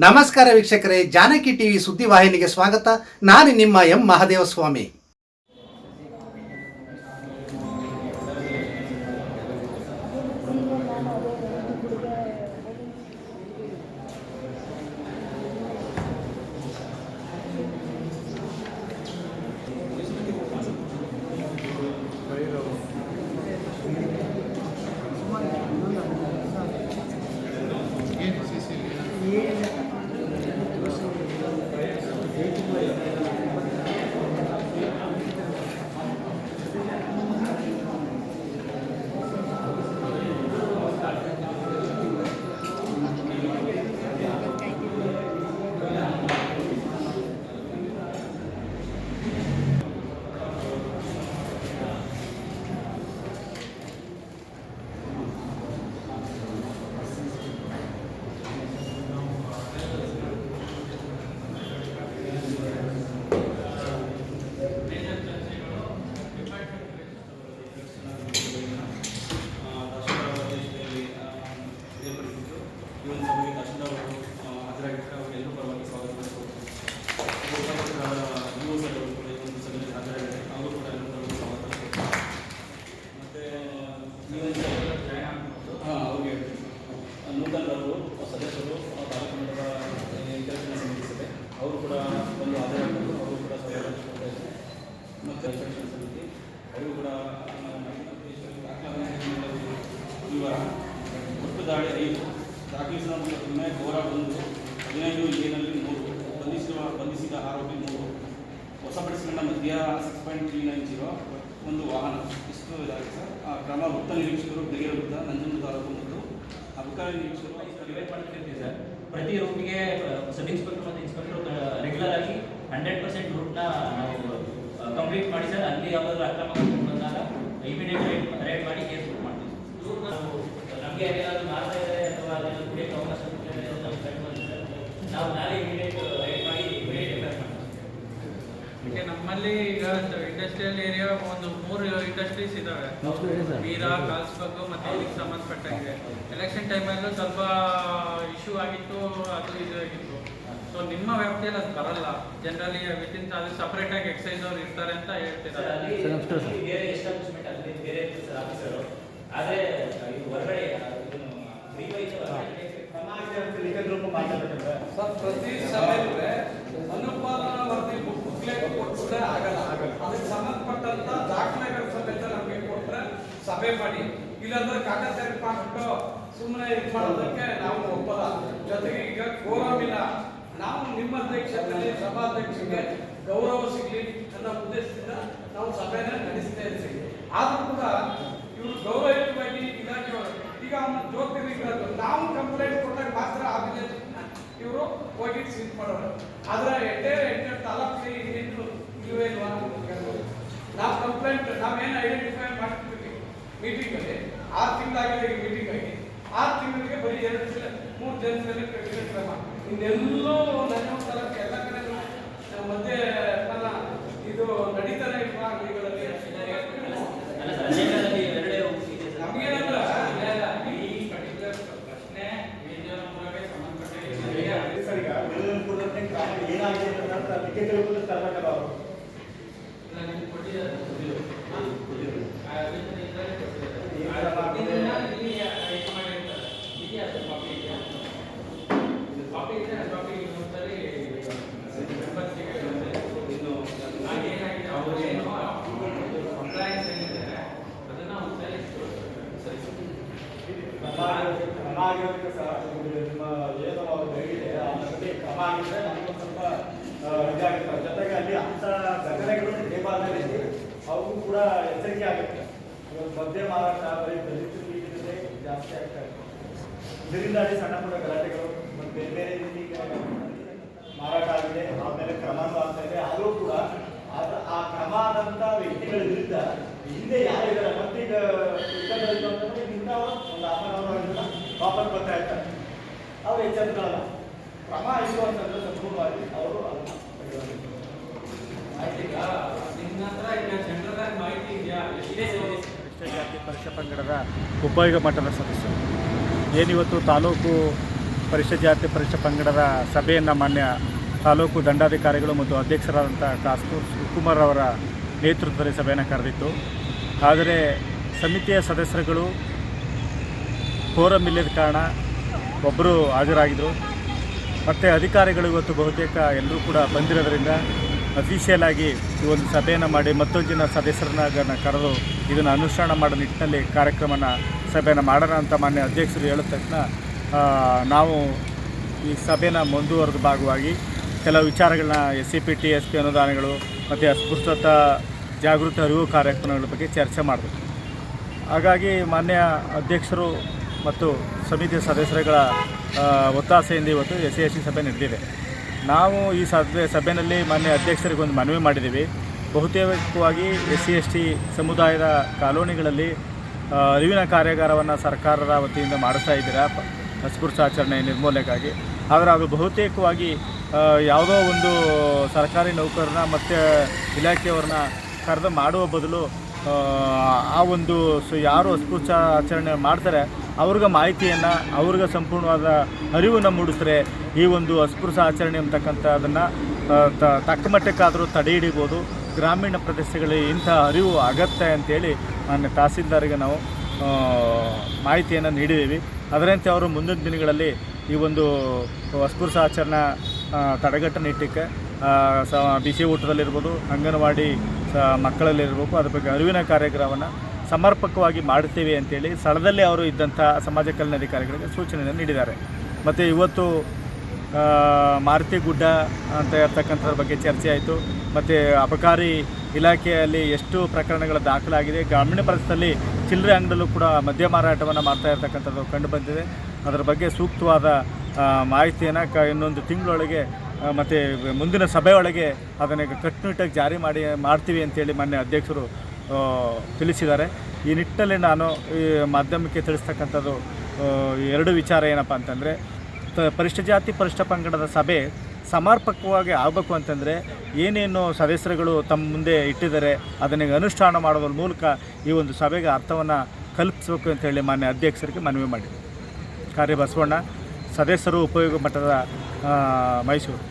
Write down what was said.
ನಮಸ್ಕಾರ ವೀಕ್ಷಕರೇ, ಜಾನಕಿ ಟಿವಿ ಸುದ್ದಿವಾಹಿನಿಗೆ ಸ್ವಾಗತ. ನಾನು ನಿಮ್ಮ ಎಂ ಮಹದೇವಸ್ವಾಮಿ. ನೂತನರು ಸದಸ್ಯರು ತಾಲೂಕು ಹಿತರಕ್ಷಣಾ ಸಮಿತಿ ಸಭೆ ಅವರು ಕೂಡ ಒಂದು ಆದಾಯ ಅವರು ಕೂಡ ಸಭೆ ಮತ್ತು ಹಿತರಕ್ಷಣಾ ಸಮಿತಿ ಅವರು ಕೂಡ ವಿವರ ಒಟ್ಟು ದಾಳಿ 5 ದಾಖಲಿಸಿದ ಮೂಲಕ ಗೌರವ 1 15 A ಬಂಧಿಸಿದ ಆರೋಪಿ 3 ಹೊಸಪಡಿಸಿಕೊಂಡ ಮದ್ಯ 6.390 ಒಂದು ವಾಹನ ಇಷ್ಟು ಇದಾಗಿದೆ ಸರ್. ಆ ಕ್ರಮ ವೃತ್ತ ನಿರೀಕ್ಷಕರು ಬೆಳಗ್ಗೆ ವೃತ್ತ ನಂಜನಗೂಡು ತಾಲೂಕು ಮತ್ತು ಅಬಕಾರಿ ನಿರೀಕ್ಷಕರು ಡಿವೈಡ್ ಮಾಡ್ತಿರ್ತೀವಿ ಸರ್. ಪ್ರತಿ ರೂಟ್ಗೆ ಸಬ್ ಇನ್ಸ್ಪೆಕ್ಟರ್ ಮತ್ತು ಇನ್ಸ್ಪೆಕ್ಟರ್ ರೆಗ್ಯುಲರ್ ಆಗಿ 100% ರೂಟ್ನ ನಾವು ಕಂಪ್ಲೀಟ್ ಮಾಡಿ ಸರ್. ಅಲ್ಲಿ ಯಾವುದಾದ್ರು ಅಕ್ರಮ ಬಂದಾಗ ಇಮಿಡಿಯೇಟ್ ರೇಡ್ ಮಾಡಿ ಕೇಸ್ ಬುಕ್ ಮಾಡ್ತೀವಿ. ನಮಗೆ ಏನಾದರೂ ಮಾಡ್ತಾ ಇದ್ದಾರೆ ಅಥವಾ ಅದನ್ನು ಕುಡಿಯೋಕ್ಕೆ ಅವಕಾಶ ನಾವು ನಾಳೆ ಇಮಿಡಿಯೇಟ್ ರೇಡ್ ಮಾಡಿ ಇಮಿಡಿಯೇಟ್ ಎಫೆಕ್ಟ್ ಮಾಡ್ತೀವಿ. ಈಗ ನಮ್ಮಲ್ಲಿ ಈಗ ಇಂಡಸ್ಟ್ರಿಯಲ್ ಏರಿಯಾ ಒಂದು 3 ಇಂಡಸ್ಟ್ರೀಸ್ ಇದ್ದಾವೆ, ಬೀರಾ, ಕಾಲ್ಸ್ಬಗ್ ಮತ್ತು ಇದಕ್ಕೆ ಸಂಬಂಧಪಟ್ಟಾಗಿದೆ. ಎಲೆಕ್ಷನ್ ಟೈಮಲ್ಲೂ ಸ್ವಲ್ಪ ಇಶ್ಯೂ ಆಗಿತ್ತು, ಅದು ಇದು ಆಗಿತ್ತು. ಸೊ ನಿಮ್ಮ ವ್ಯಾಪ್ತಿಯಲ್ಲಿ ಅದು ಬರಲ್ಲ. ಜನರಲಿ ವಿತಿನ್ ಅದು ಸಪ್ರೇಟಾಗಿ ಎಕ್ಸೈಸ್ ಅವ್ರು ಇರ್ತಾರೆ ಅಂತ ಹೇಳ್ತಿದ್ದಾರೆ. ಬೇರೆ ಎಸ್ಟಾಬ್ಲಿಷ್ಮೆಂಟ್ ಅಲ್ಲಿ ಬೇರೆ ಆಫೀಸರು ಆದರೆ ಇದು ಹೊರಗಡೆ ಪ್ರತಿ ಸಭೆಗೆ ಅನುಪಾಲನಾ ವರದಿ ಬುಕ್ಲೆಟ್ ಕೊಟ್ಟರೆ ಆಗಲ್ಲ. ಅದಕ್ಕೆ ಸಂಬಂಧಪಟ್ಟಂತ ದಾಖಲೆಗಳ ಸಮೇತ ನಮಗೆ ಕೊಟ್ಟರೆ ಸಭೆ ಮಾಡಿ, ಇಲ್ಲಾಂದ್ರೆ ಕಾಗದ ಮಾಡ್ಬಿಟ್ಟು ಸುಮ್ಮನೆ ಇದು ಮಾಡೋದಕ್ಕೆ ನಾವು ಒಪ್ಪಲ್ಲ. ಜೊತೆಗೆ ಈಗ ಕೋರಂ ಇಲ್ಲ. ನಾವು ನಿಮ್ಮ ಅಧ್ಯಕ್ಷತೆಯಲ್ಲಿ ಸಭಾಧ್ಯಕ್ಷರಿಗೆ ಗೌರವ ಸಿಗಲಿ ಅನ್ನೋ ಉದ್ದೇಶದಿಂದ ನಾವು ಸಭೆನ ನಡೆಸ್ತಾ ಇರ್ತೀವಿ. ಆದ್ರೂ ಕೂಡ ಇವರು ಗೌರವಯುತವಾಗಿ ಇಲಾಖೆಯವರು ಈಗ ಅವನು ಜ್ಯೋತಿರ್ಲಿಂಗರಾಜು ನಾವು ಕಂಪ್ಲೇಂಟ್ ಕೊಟ್ಟಾಗ ಮಾತ್ರ ಆ ವಿಲೇಜ್ ಇವರು ಹೋಗಿ ಸೀಟ್ ಮಾಡೋರು. ಆದ್ರೆ ಎಂಟು ತಾಲೂಕು ಇಲ್ವೇ ಇಲ್ವಾ ನಾವು ಕಂಪ್ಲೇಂಟ್ ನಾವೇನು ಐಡೆಂಟಿಫೈ ಮಾಡ್ತೀವಿ ಮೀಟಿಂಗಲ್ಲಿ 6 ತಿಂಗಳಾಗಿದೆ. ಈಗ ಮೀಟಿಂಗ್ ಆಗಿ 6 ತಿಂಗಳಿಗೆ ಬರೀ 2-3 ಜನರಲ್ಲಿ ಕ್ರಮ. ಇನ್ನೆಲ್ಲೂ ನನ್ನ ತಾಲೂಕು ಎಲ್ಲ ಕಡೆ ಮಧ್ಯೆ ಇದು ನಡೀತಾನೆ ಇಲ್ವಾ ಅಂಗಡಿಗಳಲ್ಲಿ. ನಮಗೇನಂದ್ರೆ ಈ ಪರ್ಟಿಕ್ಯುಲರ್ ಪ್ರಶ್ನೆ ಮೂಲಕ ಸಂಬಂಧಪಟ್ಟ ಜೊತೆಗೆ ಅಲ್ಲಿ ಅಂತ ಘಟನೆಗಳು ನೇಪಾಳದಲ್ಲಿ ಅವು ಕೂಡ ಎಚ್ಚರಿಕೆ ಆಗುತ್ತೆ. ಮದ್ಯ ಮಾರಾಟ ಬರೀ ದಲಿತರಿಗೆ ಜಾಸ್ತಿ ಆಗ್ತಾ ಇದೆ. ಇದರಿಂದ ಅಲ್ಲಿ ಸಣ್ಣ ಪುಟ್ಟ ಗಲಾಟೆಗಳು ಮತ್ತು ಬೇರೆ ಬೇರೆ ರೀತಿ ಮಾರಾಟ ಆಗಿದೆ. ಆಮೇಲೆ ಕ್ರಮನೂ ಆಗ್ತಾ ಇದೆ. ಆದರೂ ಕೂಡ ಆ ಕ್ರಮ ಆದಂಥ ವ್ಯಕ್ತಿಗಳ ವಿರುದ್ಧ ಹಿಂದೆ ಯಾರಿದ್ದಾರೆ ಮತ್ತೀಗ ಅಂತಂದ್ರೆ ಇಂಥವರು ಒಂದು ಆತನವರು ವಾಪಸ್ ಬರ್ತಾ ಇರ್ತಾರೆ. ಅವ್ರು ಎಚ್ಚರಿಕೊಳ್ಳಲ್ಲ. ಕ್ರಮ ಆಯಿತು ಅಂತಂದ್ರೆ ಸಂಪೂರ್ಣವಾಗಿ ಅವರು ಜಾತಿ ಪರಿಷತ್ ಪಂಗಡದ ಉಪಯೋಗ ಮಟ್ಟದ ಸದಸ್ಯರು ಏನಿವತ್ತು ತಾಲೂಕು ಪರಿಶಿಷ್ಟ ಜಾತಿ ಪರಿಶಿಷ್ಟ ಪಂಗಡದ ಸಭೆಯನ್ನು ಮಾನ್ಯ ತಾಲೂಕು ದಂಡಾಧಿಕಾರಿಗಳು ಮತ್ತು ಅಧ್ಯಕ್ಷರಾದಂಥ ಕಾಸ್ತೂರ್ ಶಿವಕುಮಾರ್ ಅವರ ನೇತೃತ್ವದಲ್ಲಿ ಸಭೆಯನ್ನು ಕರೆದಿತ್ತು. ಆದರೆ ಸಮಿತಿಯ ಸದಸ್ಯರುಗಳು ಕೋರಮ್ ಇಲ್ಲದ ಕಾರಣ ಒಬ್ಬರು ಹಾಜರಾಗಿದ್ದರು. ಮತ್ತು ಅಧಿಕಾರಿಗಳು ಇವತ್ತು ಬಹುತೇಕ ಎಲ್ಲರೂ ಕೂಡ ಬಂದಿರೋದ್ರಿಂದ ಅಫಿಷಿಯಲ್ ಆಗಿ ಈ ಒಂದು ಸಭೆಯನ್ನು ಮಾಡಿ ಮತ್ತೊಂದು ಜನ ಸದಸ್ಯರನ್ನ ಕರೆದು ಇದನ್ನು ಅನುಷ್ಠಾನ ಮಾಡೋ ನಿಟ್ಟಿನಲ್ಲಿ ಸಭೆಯನ್ನು ಮಾಡೋಣ ಅಂತ ಮಾನ್ಯ ಅಧ್ಯಕ್ಷರು ಹೇಳಿದ ತಕ್ಷಣ ನಾವು ಈ ಸಭೆನ ಮುಂದುವರೆದ ಭಾಗವಾಗಿ ಕೆಲವು ವಿಚಾರಗಳನ್ನ SCPT SP ಅನುದಾನಗಳು ಮತ್ತು ಅಸ್ಪೃಶ್ಯತಾ ಜಾಗೃತಿ ಅರಿವು ಕಾರ್ಯಕ್ರಮಗಳ ಬಗ್ಗೆ ಚರ್ಚೆ ಮಾಡಿದ್ರು. ಹಾಗಾಗಿ ಮಾನ್ಯ ಅಧ್ಯಕ್ಷರು ಮತ್ತು ಸಮಿತಿಯ ಸದಸ್ಯರುಗಳ ಒತ್ತಾಸೆಯಿಂದ ಇವತ್ತು SC ಸಭೆ ನಡೆದಿದೆ. ನಾವು ಈ ಸಭೆಯಲ್ಲಿ ಮಾನ್ಯ ಅಧ್ಯಕ್ಷರಿಗೆ ಒಂದು ಮನವಿ ಮಾಡಿದ್ದೀವಿ. ಬಹುತೇಕವಾಗಿ SC/ST ಸಮುದಾಯದ ಕಾಲೋನಿಗಳಲ್ಲಿ ಅರಿವಿನ ಕಾರ್ಯಾಗಾರವನ್ನು ಸರ್ಕಾರದ ವತಿಯಿಂದ ಮಾಡಿಸ್ತಾ ಇದ್ದೀರಾ ಅಸ್ಪೃಶ್ಯಾಚರಣೆ ನಿರ್ಮೂಲನೆಗಾಗಿ. ಆದರೆ ಅದು ಬಹುತೇಕವಾಗಿ ಯಾವುದೋ ಒಂದು ಸರ್ಕಾರಿ ನೌಕರನ್ನ ಮತ್ತು ಇಲಾಖೆಯವ್ರನ್ನ ಕರೆದು ಮಾಡುವ ಬದಲು ಆ ಒಂದು ಯಾರು ಅಸ್ಪೃಶ್ಯ ಆಚರಣೆ ಮಾಡ್ತಾರೆ ಅವ್ರಿಗೆ ಮಾಹಿತಿಯನ್ನು ಅವ್ರಿಗೆ ಸಂಪೂರ್ಣವಾದ ಅರಿವನ್ನು ಮೂಡಿಸಿದ್ರೆ ಈ ಒಂದು ಅಸ್ಪೃಶ್ಯ ಆಚರಣೆ ಅಂತಕ್ಕಂಥದ್ದನ್ನು ತಕ್ಕ ಮಟ್ಟಕ್ಕಾದರೂ ತಡೆ ಹಿಡಿಬೋದು. ಗ್ರಾಮೀಣ ಪ್ರದೇಶಗಳಲ್ಲಿ ಇಂಥ ಅರಿವು ಅಗತ್ಯ ಅಂತೇಳಿ ಮಾನ್ಯ ತಹಸೀಲ್ದಾರಿಗೆ ನಾವು ಮಾಹಿತಿಯನ್ನು ನೀಡಿದ್ದೀವಿ. ಅದರಂತೆ ಅವರು ಮುಂದಿನ ದಿನಗಳಲ್ಲಿ ಈ ಒಂದು ಅಸ್ಪೃಶ್ಯ ಆಚರಣೆ ತಡೆಗಟ್ಟ ನಿಟ್ಟಿಗೆ ಬಿಸಿ ಊಟದಲ್ಲಿರ್ಬೋದು, ಅಂಗನವಾಡಿ ಮಕ್ಕಳಲ್ಲಿರ್ಬೇಕು, ಅದ್ರ ಬಗ್ಗೆ ಅರಿವಿನ ಕಾರ್ಯಕ್ರಮವನ್ನು ಸಮರ್ಪಕವಾಗಿ ಮಾಡ್ತೀವಿ ಅಂತೇಳಿ ಸ್ಥಳದಲ್ಲಿ ಅವರು ಇದ್ದಂಥ ಸಮಾಜ ಕಲ್ಯಾಣಾಧಿಕಾರಿಗಳಿಗೆ ಸೂಚನೆಯನ್ನು ನೀಡಿದ್ದಾರೆ. ಮತ್ತು ಇವತ್ತು ಮಾರುತಿ ಗುಡ್ಡ ಅಂತ ಇರ್ತಕ್ಕಂಥದ್ರ ಬಗ್ಗೆ ಚರ್ಚೆ ಆಯಿತು. ಮತ್ತು ಅಬಕಾರಿ ಇಲಾಖೆಯಲ್ಲಿ ಎಷ್ಟು ಪ್ರಕರಣಗಳ ದಾಖಲಾಗಿದೆ, ಗ್ರಾಮೀಣ ಪ್ರದೇಶದಲ್ಲಿ ಚಿಲ್ಲರೆ ಅಂಗಡಿಯಲ್ಲೂ ಕೂಡ ಮದ್ಯ ಮಾರಾಟವನ್ನು ಮಾಡ್ತಾ ಇರ್ತಕ್ಕಂಥದ್ದು ಕಂಡು ಬಂದಿದೆ. ಅದರ ಬಗ್ಗೆ ಸೂಕ್ತವಾದ ಮಾಹಿತಿಯನ್ನು ಇನ್ನೊಂದು ತಿಂಗಳೊಳಗೆ ಮತ್ತು ಮುಂದಿನ ಸಭೆಯೊಳಗೆ ಅದನ್ನು ಕಟ್ಟುನಿಟ್ಟಾಗಿ ಜಾರಿ ಮಾಡ್ತೀವಿ ಅಂತೇಳಿ ಮಾನ್ಯ ಅಧ್ಯಕ್ಷರು ತಿಳಿಸಿದ್ದಾರೆ. ಈ ನಿಟ್ಟಿನಲ್ಲಿ ನಾನು ಈ ಮಾಧ್ಯಮಕ್ಕೆ ತಿಳಿಸ್ತಕ್ಕಂಥದ್ದು ಎರಡು ವಿಚಾರ ಏನಪ್ಪ ಅಂತಂದರೆ, ಪರಿಶಿಷ್ಟ ಜಾತಿ ಪರಿಶಿಷ್ಟ ಪಂಗಡದ ಸಭೆ ಸಮರ್ಪಕವಾಗಿ ಆಗಬೇಕು ಅಂತಂದರೆ ಏನೇನು ಸದಸ್ಯರುಗಳು ತಮ್ಮ ಮುಂದೆ ಇಟ್ಟಿದ್ದಾರೆ ಅದನ್ನು ಅನುಷ್ಠಾನ ಮಾಡೋದ್ರ ಮೂಲಕ ಈ ಒಂದು ಸಭೆಗೆ ಅರ್ಥವನ್ನು ಕಲ್ಪಿಸಬೇಕು ಅಂತೇಳಿ ಮಾನ್ಯ ಅಧ್ಯಕ್ಷರಿಗೆ ಮನವಿ ಮಾಡಿದೆ. ಕಾರ್ಯ ಬಸವಣ್ಣ, ಸದಸ್ಯರು ಉಪಯೋಗ ಮಟ್ಟದ ಮೈಸೂರು.